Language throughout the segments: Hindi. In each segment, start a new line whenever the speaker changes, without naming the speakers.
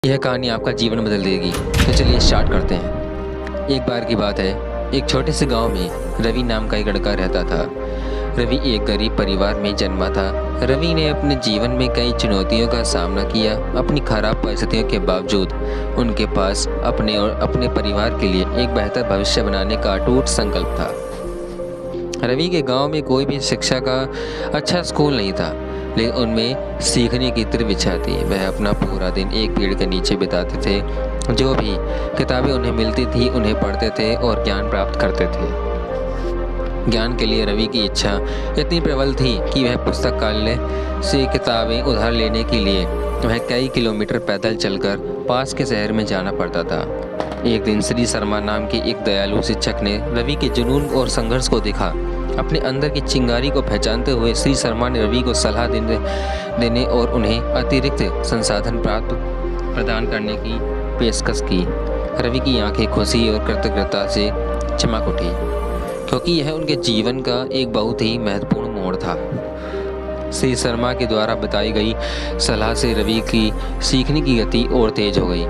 यह कहानी आपका जीवन बदल देगी। तो चलिए स्टार्ट करते हैं। एक बार की बात है, एक छोटे से गांव में रवि नाम का एक लड़का रहता था। रवि एक गरीब परिवार में जन्मा था। रवि ने अपने जीवन में कई चुनौतियों का सामना किया। अपनी खराब परिस्थितियों के बावजूद उनके पास अपने और अपने परिवार के लिए एक बेहतर भविष्य बनाने का अटूट संकल्प था। रवि के गांव में कोई भी शिक्षा का अच्छा स्कूल नहीं था, लेकिन उनमें सीखने की तीव्र इच्छा थी। वह अपना पूरा दिन एक पेड़ के नीचे बिताते थे। जो भी किताबें उन्हें मिलती थी उन्हें पढ़ते थे और ज्ञान प्राप्त करते थे। ज्ञान के लिए रवि की इच्छा इतनी प्रबल थी कि वह पुस्तकालय से किताबें उधार लेने के लिए वह कई किलोमीटर पैदल चलकर पास के शहर में जाना पड़ता था। एक दिन श्री शर्मा नाम के एक दयालु शिक्षक ने रवि के जुनून और संघर्ष को देखा। अपने अंदर की चिंगारी को पहचानते हुए श्री शर्मा ने रवि को सलाह देने और उन्हें अतिरिक्त संसाधन प्रदान करने की पेशकश की। रवि की आंखें खुशी और कृतज्ञता से चमक उठी, क्योंकि यह उनके जीवन का एक बहुत ही महत्वपूर्ण मोड़ था। श्री शर्मा के द्वारा बताई गई सलाह से रवि की सीखने की गति और तेज हो गई।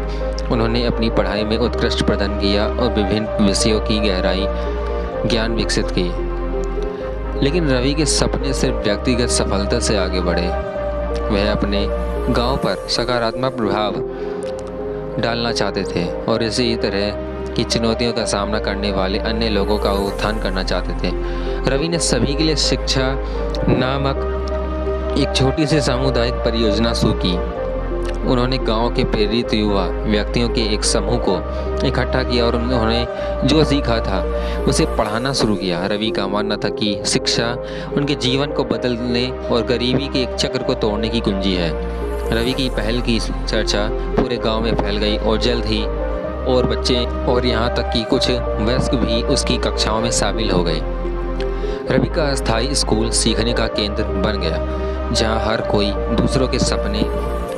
उन्होंने अपनी पढ़ाई में उत्कृष्ट प्रदान किया और विभिन्न विषयों की गहराई ज्ञान विकसित की। लेकिन रवि के सपने सिर्फ व्यक्तिगत सफलता से आगे बढ़े। वह अपने गांव पर सकारात्मक प्रभाव डालना चाहते थे और इसी तरह की चुनौतियों का सामना करने वाले अन्य लोगों का उत्थान करना चाहते थे। रवि ने सभी के लिए शिक्षा नामक एक छोटी सी सामुदायिक परियोजना शुरू की। उन्होंने गांव के प्रेरित युवा व्यक्तियों के एक समूह को इकट्ठा किया और उन्होंने जो सीखा था उसे पढ़ाना शुरू किया। रवि का मानना था कि शिक्षा उनके जीवन को बदलने और गरीबी के एक चक्र को तोड़ने की कुंजी है। रवि की पहल की चर्चा पूरे गांव में फैल गई और जल्द ही और बच्चे और यहाँ तक कि कुछ वयस्क भी उसकी कक्षाओं में शामिल हो गए। रवि का अस्थायी स्कूल सीखने का केंद्र बन गया, जहाँ हर कोई दूसरों के सपने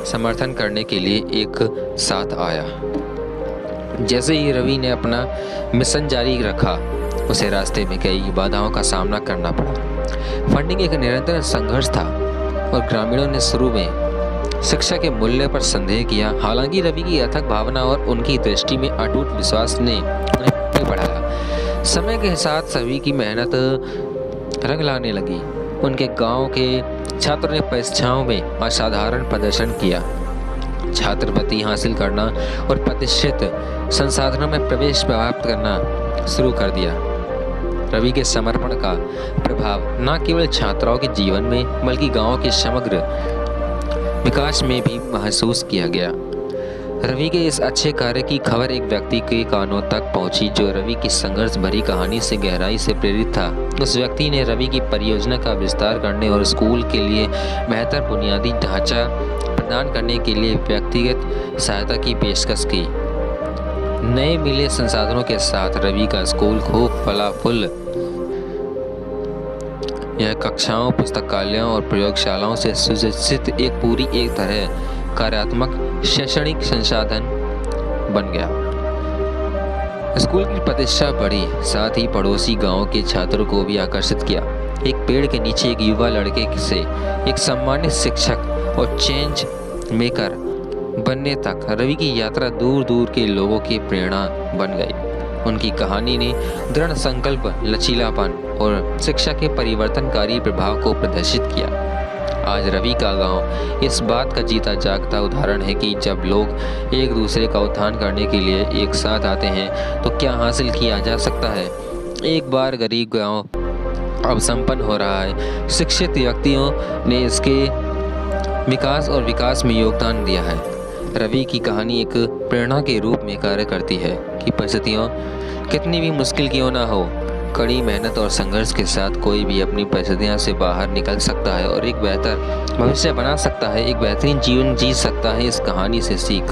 समर्थन करने के लिए एक साथ आया। जैसे ही रवि ने अपना मिशन जारी रखा, उसे रास्ते में कई बाधाओं का सामना करना पड़ा। फंडिंग एक निरंतर संघर्ष था और ग्रामीणों ने शुरू में शिक्षा के मूल्य पर संदेह किया। हालांकि रवि की अथक भावना और उनकी दृष्टि में अटूट विश्वास ने उन्हें बढ़ाया। समय के साथ सभी की मेहनत रंग लाने लगी। उनके गांव के छात्रों ने परीक्षाओं में असाधारण प्रदर्शन किया, छात्रवृत्ति हासिल करना और प्रतिष्ठित संसाधनों में प्रवेश प्राप्त करना शुरू कर दिया। रवि के समर्पण का प्रभाव न केवल छात्राओं के जीवन में बल्कि गांव के समग्र विकास में भी महसूस किया गया। रवि के इस अच्छे कार्य की खबर एक व्यक्ति के कानों तक पहुंची जो रवि की संघर्ष भरी कहानी से गहराई से प्रेरित था। उस व्यक्ति ने रवि की परियोजना का विस्तार करने और स्कूल के लिए बेहतर बुनियादी ढांचा प्रदान करने के लिए व्यक्तिगत सहायता की पेशकश की। नए मिले संसाधनों के साथ रवि का स्कूल खूब फला फूल। यह कक्षाओं, पुस्तकालयों और प्रयोगशालाओं से सुसज्जित एक तरह कार्यात्मक शैक्षणिक संसाधन बन गया। स्कूल की प्रतिष्ठा बढ़ी, साथ ही पड़ोसी गांव के छात्रों को भी आकर्षित किया। एक पेड़ के नीचे एक युवा लड़के से एक सम्मानित शिक्षक और चेंज मेकर बनने तक रवि की यात्रा दूर दूर के लोगों की प्रेरणा बन गई। उनकी कहानी ने दृढ़ संकल्प, लचीलापन और शिक्षा के परिवर्तनकारी प्रभाव को प्रदर्शित किया। आज रवि का गांव इस बात का जीता जागता उदाहरण है कि जब लोग एक दूसरे का उत्थान करने के लिए एक साथ आते हैं तो क्या हासिल किया जा सकता है। एक बार गरीब गांव अब संपन्न हो रहा है। शिक्षित व्यक्तियों ने इसके विकास और विकास में योगदान दिया है। रवि की कहानी एक प्रेरणा के रूप में कार्य करती है कि परिस्थितियाँ कितनी भी मुश्किल क्यों ना हो, कड़ी मेहनत और संघर्ष के साथ कोई भी अपनी परिस्थितियों से बाहर निकल सकता है और एक बेहतर भविष्य बना सकता है, एक बेहतरीन जीवन जी सकता है। इस कहानी से सीख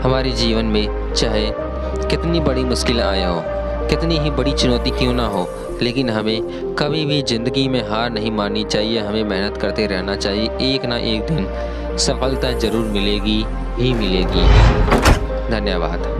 हमारे जीवन में चाहे कितनी बड़ी मुश्किल आए हो, कितनी ही बड़ी चुनौती क्यों ना हो, लेकिन हमें कभी भी ज़िंदगी में हार नहीं माननी चाहिए। हमें मेहनत करते रहना चाहिए। एक ना एक दिन सफलता जरूर मिलेगी ही मिलेगी। धन्यवाद।